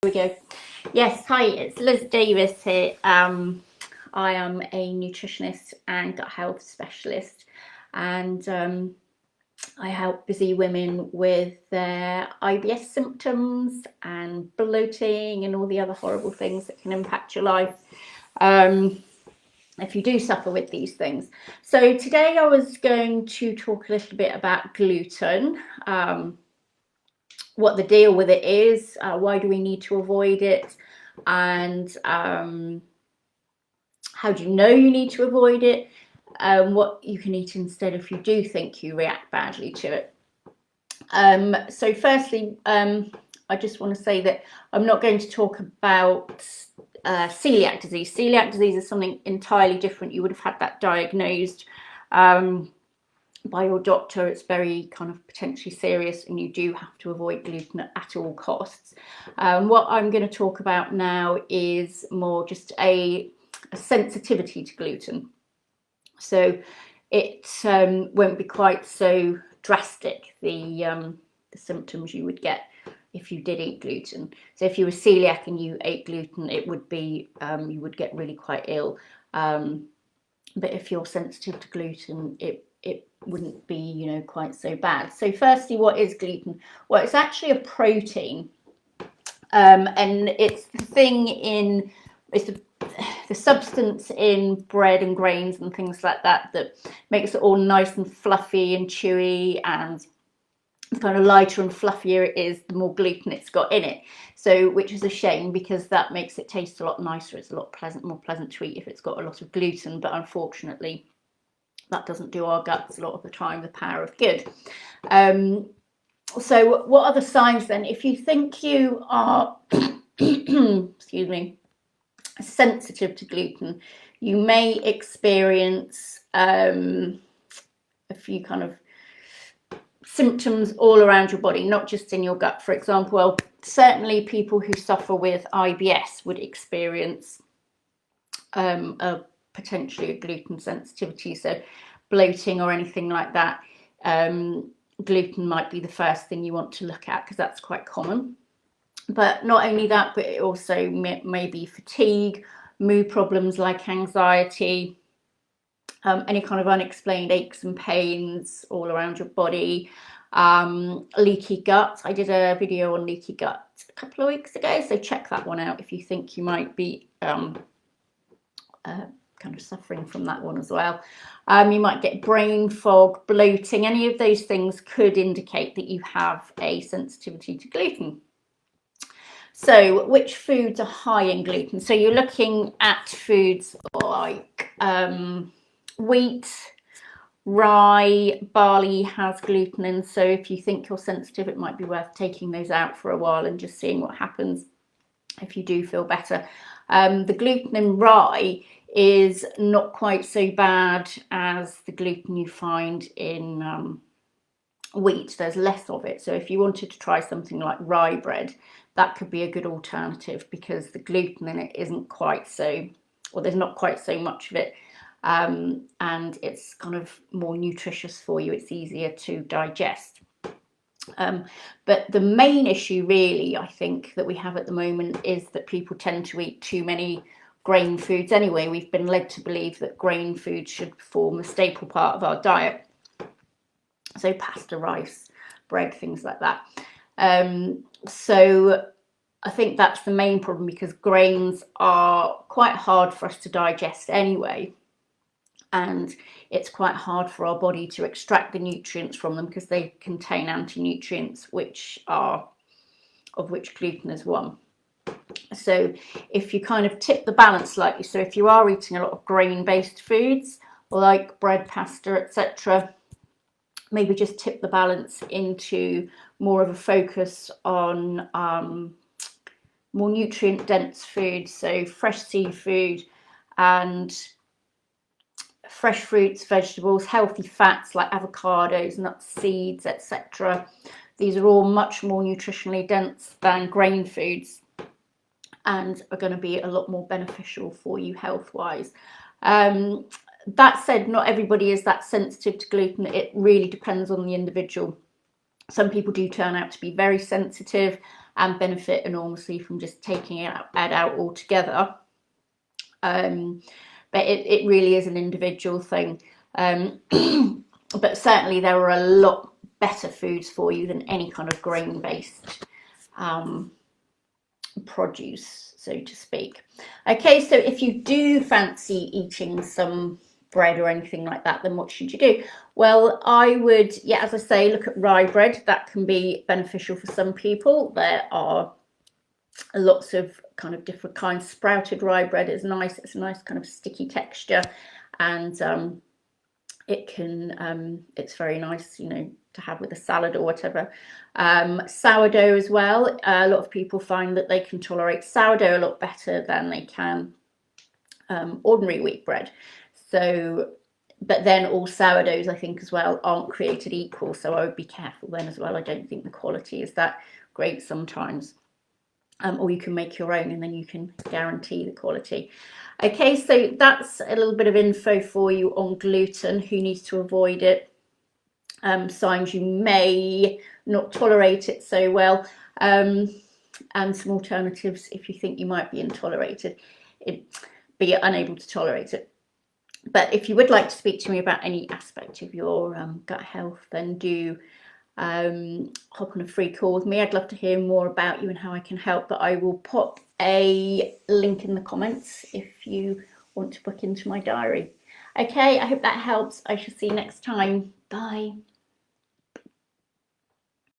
We go. Yes, hi, it's Liz Davis here. I am a nutritionist and gut health specialist, and I help busy women with their IBS symptoms and bloating and all the other horrible things that can impact your life if you do suffer with these things. So today I was going to talk a little bit about gluten. What the deal with it is, why do we need to avoid it, and how do you know you need to avoid it, what you can eat instead if you do think you react badly to it. So firstly, I just want to say that I'm not going to talk about celiac disease. Celiac disease is something entirely different. You would have had that diagnosed by your doctor. It's very kind of potentially serious, and you do have to avoid gluten at all costs. What I'm going to talk about now is more just a sensitivity to gluten. So it won't be quite so drastic, the symptoms you would get if you did eat gluten. So if you were celiac and you ate gluten, it would be you would get really quite ill. But if you're sensitive to gluten, it wouldn't be, quite so bad. So firstly, what is gluten? Well, it's actually a protein, and it's the thing in, it's the substance in bread and grains and things like that makes it all nice and fluffy and chewy, and the kind of lighter and fluffier it is, the more gluten it's got in it. So, which is a shame, because that makes it taste a lot nicer. It's a lot more pleasant to eat if it's got a lot of gluten, but unfortunately that doesn't do our guts a lot of the time the power of good. So what are the signs then? If you think you are excuse me, sensitive to gluten, you may experience a few kind of symptoms all around your body, not just in your gut. For example, well, certainly people who suffer with IBS would experience potentially a gluten sensitivity, so bloating or anything like that. Gluten might be the first thing you want to look at, because that's quite common. But not only that, but it also may be fatigue, mood problems like anxiety, any kind of unexplained aches and pains all around your body, leaky gut. I did a video on leaky gut a couple of weeks ago, so check that one out if you think you might be kind of suffering from that one as well. You might get brain fog, bloating. Any of those things could indicate that you have a sensitivity to gluten. So which foods are high in gluten? So you're looking at foods like wheat, rye, barley has gluten in. So if you think you're sensitive, it might be worth taking those out for a while and just seeing what happens if you do feel better. The gluten in rye is not quite so bad as the gluten you find in wheat. There's less of it. So if you wanted to try something like rye bread, that could be a good alternative, because the gluten in it isn't quite so, or there's not quite so much of it, and it's kind of more nutritious for you. It's easier to digest. But the main issue really, I think, that we have at the moment is that people tend to eat too many grain foods anyway. We've been led to believe that grain food should form a staple part of our diet. So pasta, rice, bread, things like that. So I think that's the main problem, because grains are quite hard for us to digest anyway. And it's quite hard for our body to extract the nutrients from them, because they contain anti-nutrients, of which gluten is one. So if you kind of tip the balance slightly, so if you are eating a lot of grain-based foods like bread, pasta, etc., maybe just tip the balance into more of a focus on more nutrient-dense food, so fresh seafood and fresh fruits, vegetables, healthy fats like avocados, nuts, seeds, etc. These are all much more nutritionally dense than grain foods, and are going to be a lot more beneficial for you health-wise. That said, not everybody is that sensitive to gluten. It really depends on the individual. Some people do turn out to be very sensitive, and benefit enormously from just taking it out altogether. But it really is an individual thing. But certainly there are a lot better foods for you than any kind of grain-based produce, so to speak. Okay, so if you do fancy eating some bread or anything like that, then what should you do? Well, I would, yeah, as I say, look at rye bread. That can be beneficial for some people. There are lots of kind of different kinds. Sprouted rye bread is nice. It's a nice kind of sticky texture, and it's very nice, you know, to have with a salad or whatever. Sourdough as well. A lot of people find that they can tolerate sourdough a lot better than they can ordinary wheat bread. So, but then all sourdoughs, I think, as well, aren't created equal. So I would be careful then as well. I don't think the quality is that great sometimes. Or you can make your own and then you can guarantee the quality. Okay, so that's a little bit of info for you on gluten, who needs to avoid it, signs you may not tolerate it so well, and some alternatives if you think you might be be unable to tolerate it. But if you would like to speak to me about any aspect of your gut health, then do hop on a free call with me. I'd love to hear more about you and how I can help, but I will pop a link in the comments if you want to book into my diary. Okay, I hope that helps. I shall see you next time. Bye.